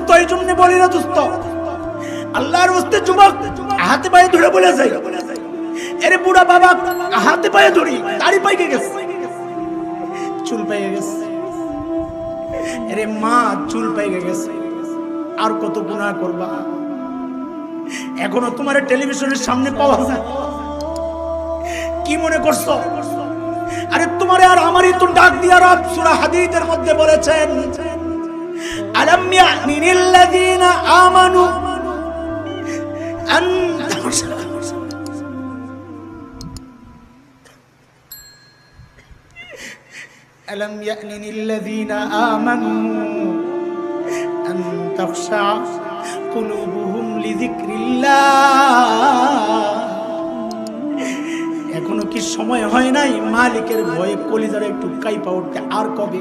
দোস্ত, এই জন্য বলি না দোস্ত, আল্লাহর ওয়াস্তে যুবক হাতে পায়ে ধরে বলে যাই, এরে বুড়া বাবা হাতে পায়ে ধরি, দাড়ি পাইকে গেছে, চুল পাইকে গেছে, এরে মা চুল পাইকে গেছে, আর কত গুনাহ করবা? এখনো তোমার টেলিভিশনের সামনে পাওয়া যায়, কি মনে করছো? আরে তোমারে আর আমারই তো ডাক দিয়া রব সূরা হাদীদের মধ্যে বলেছেন, আলাম ইয়ানিল লাযিনা আমানু আন আলাম ইয়ানিল লাযিনা আমানু আন তাখশা কুলুবুহুম লিযিকরিল্লাহ। এখনো কি সময় হয় নাই মালিকের ভয়ে কলিজারে একটু কাইপা উঠতে? আর কবে?